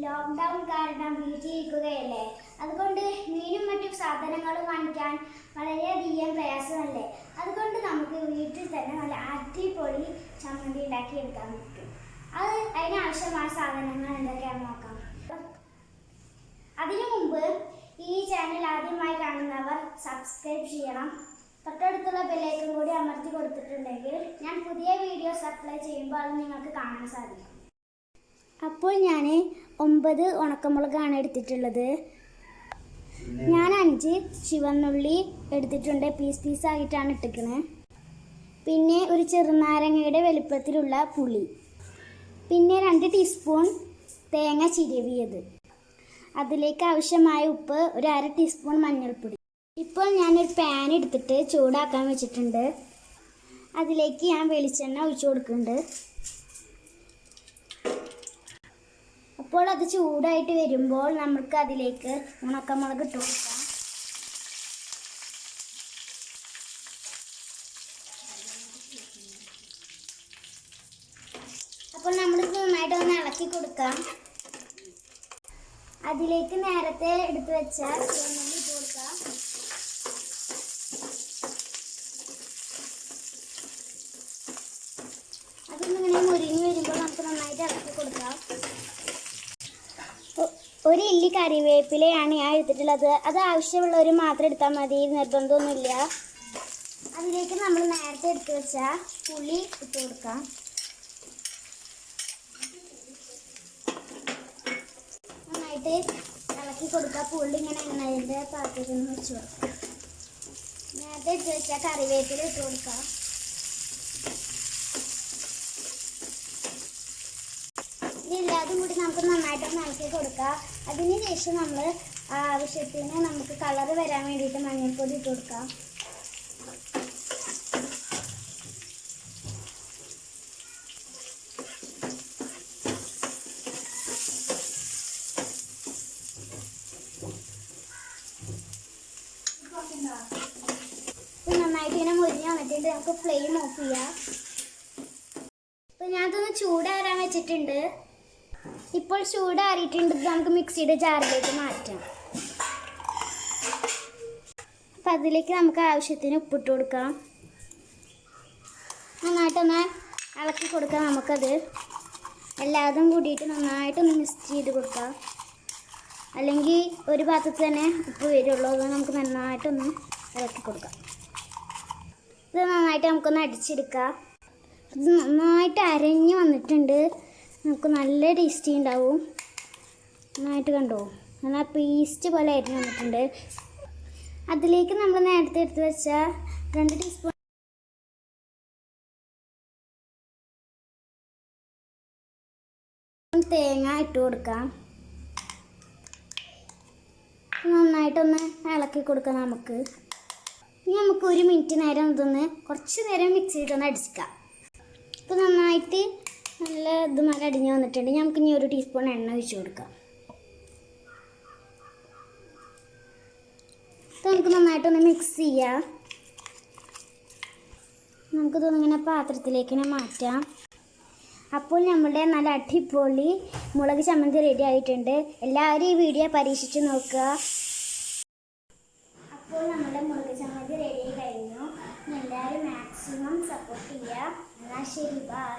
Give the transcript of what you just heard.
Lockdown കാരണം വീട്ടിലിരിക്കുകയല്ലേ. അതുകൊണ്ട് മീനും മറ്റു സാധനങ്ങളും വാങ്ങിക്കാൻ വളരെയധികം പ്രയാസമല്ലേ. അതുകൊണ്ട് നമുക്ക് വീട്ടിൽ തന്നെ നല്ല അടിപൊളി ചമ്മന്തി ഉണ്ടാക്കിയെടുക്കാൻ പറ്റും. അതിനാവശ്യമായ സാധനങ്ങൾ എന്തൊക്കെയാണെന്ന് നോക്കാം. അതിനു മുമ്പ് ഈ ചാനൽ ആദ്യമായി കാണുന്നവർ സബ്സ്ക്രൈബ് ചെയ്യണം. തൊട്ടടുത്തുള്ള ബെല്ലൈക്കൺ കൂടി അമർത്തി കൊടുത്തിട്ടുണ്ടെങ്കിൽ ഞാൻ പുതിയ വീഡിയോസ് അപ്ലോഡ് ചെയ്യുമ്പോൾ അത് നിങ്ങൾക്ക് കാണാൻ സാധിക്കും. അപ്പോൾ ഞാൻ 9 ഉണക്കമുളകാണ് എടുത്തിട്ടുള്ളത്. ഞാൻ 5 ചുവന്നുള്ളി എടുത്തിട്ടുണ്ട്, പീസായിട്ടാണ് ഇട്ടിരിക്കുന്നത്. പിന്നെ ഒരു ചെറുനാരങ്ങയുടെ വലുപ്പത്തിലുള്ള പുളി, പിന്നെ 2 ടീസ്പൂൺ തേങ്ങ ചിരവിയത്, അതിലേക്ക് ആവശ്യമായ ഉപ്പ്, ഒരു 1/2 ടീസ്പൂൺ മഞ്ഞൾപ്പൊടി. ഇപ്പോൾ ഞാനൊരു പാൻ എടുത്തിട്ട് ചൂടാക്കാൻ വെച്ചിട്ടുണ്ട്. അതിലേക്ക് ഞാൻ വെളിച്ചെണ്ണ ഒഴിച്ചു കൊടുക്കുന്നുണ്ട്. അപ്പോൾ അത് ചൂടായിട്ട് വരുമ്പോൾ നമുക്ക് അതിലേക്ക് ഉണക്കമുളക് ഇട്ട് കൊടുക്കാം. അപ്പോൾ നമ്മളിത് നന്നായിട്ട് ഒന്ന് ഇളക്കി കൊടുക്കാം. അതിലേക്ക് നേരത്തെ എടുത്തു വെച്ച ചുവന്നുള്ളി ഇട്ട് കൊടുക്കാം. അതൊന്നിങ്ങനെ മുരിഞ്ഞ് വരുമ്പോൾ നമുക്ക് നന്നായിട്ട് ഇളക്കി കൊടുക്കാം. 1 ഇല്ലി കറിവേപ്പിലയാണ് ഞാൻ എടുത്തിട്ടുള്ളത്. അത് ആവശ്യമുള്ളവർ മാത്രം എടുത്താൽ മതി, നിർബന്ധമൊന്നുമില്ല. അതിലേക്ക് നമ്മൾ നേരത്തെ എടുത്ത് വെച്ച പുളി ഇട്ട് കൊടുക്കാം. നന്നായിട്ട് ഇളക്കി കൊടുക്കുക. പുളി ഇങ്ങനെ എണ്ണയുടെ പാത്രത്തിൽ നിന്ന് വെച്ച് കൊടുക്കാം. നേരത്തെ എടുത്ത് വെച്ച കറിവേപ്പില ഇട്ട് കൊടുക്കാം. ഇതെല്ലാതും കൂടി നമുക്ക് നന്നായിട്ടൊന്ന് ഇളക്കി കൊടുക്കാം. അതിന് ശേഷം നമ്മൾ ആവശ്യത്തിന് നമുക്ക് കളറ് വരാൻ വേണ്ടിയിട്ട് മഞ്ഞൾപ്പൊടി ഇട്ട് കൊടുക്കാം. നന്നായിട്ട് ഇങ്ങനെ മുരിഞ്ഞ് വന്നിട്ടുണ്ട്. നമുക്ക് ഫ്ലെയിം ഓഫ് ചെയ്യാം. അപ്പോൾ ഞാനതൊന്ന് ചൂടാറാൻ വെച്ചിട്ടുണ്ട്. ഇപ്പോൾ ചൂടാറിയിട്ടുണ്ട്. നമുക്ക് മിക്സിയുടെ ജാറിലേക്ക് മാറ്റാം. അപ്പം അതിലേക്ക് നമുക്ക് ആവശ്യത്തിന് ഉപ്പിട്ട് കൊടുക്കാം. നന്നായിട്ടൊന്ന് ഇളക്കി കൊടുക്കാം. നമുക്കത് എല്ലാതും കൂടിയിട്ട് നന്നായിട്ടൊന്ന് മിക്സ് ചെയ്ത് കൊടുക്കാം. അല്ലെങ്കിൽ ഒരു പാത്രത്തിൽ തന്നെ ഉപ്പ് വരുള്ളൂ. അത് നമുക്ക് നന്നായിട്ടൊന്ന് ഇളക്കി കൊടുക്കാം. ഇത് നന്നായിട്ട് നമുക്കൊന്ന് അടിച്ചെടുക്കാം. ഇത് നന്നായിട്ട് അരഞ്ഞ് വന്നിട്ടുണ്ട്. നമുക്ക് നല്ല ടേസ്റ്റി ഉണ്ടാവും. നന്നായിട്ട് കണ്ടോ, എന്നാൽ പേസ്റ്റ് പോലെ ആയിട്ട് വന്നിട്ടുണ്ട്. അതിലേക്ക് നമ്മൾ നേരത്തെ എടുത്ത് വെച്ച 2 ടീസ്പൂൺ തേങ്ങ ഇട്ട് കൊടുക്കാം. നന്നായിട്ടൊന്ന് ഇളക്കി കൊടുക്കാം. നമുക്ക് 1 മിനിറ്റ് നേരം ഇതൊന്ന് കുറച്ച് നേരം മിക്സ് ചെയ്തൊന്ന് അടിച്ചിക്കാം. ഇപ്പോൾ നന്നായിട്ട് നല്ല ഇതുമാതിരി അടിഞ്ഞ് വന്നിട്ടുണ്ട്. നമുക്ക് ഇനി 1 ടീസ്പൂൺ എണ്ണ ഒഴിച്ച് കൊടുക്കാം. ഇത് നമുക്ക് നന്നായിട്ടൊന്ന് മിക്സ് ചെയ്യാം. നമുക്കിതൊന്നിങ്ങനെ പാത്രത്തിലേക്ക് മാറ്റാം. അപ്പോൾ നമ്മുടെ നല്ല അടിപൊളി മുളക് ചമ്മന്തി റെഡി ആയിട്ടുണ്ട്. എല്ലാവരും ഈ വീഡിയോ പരീക്ഷിച്ച് നോക്കുക. അപ്പോൾ നമ്മുടെ മുളക് ചമ്മന്തി റെഡി ആയി കഴിഞ്ഞു. എല്ലാവരും മാക്സിമം സപ്പോർട്ട് ചെയ്യുക. എന്നാൽ ശരി, ബൈ.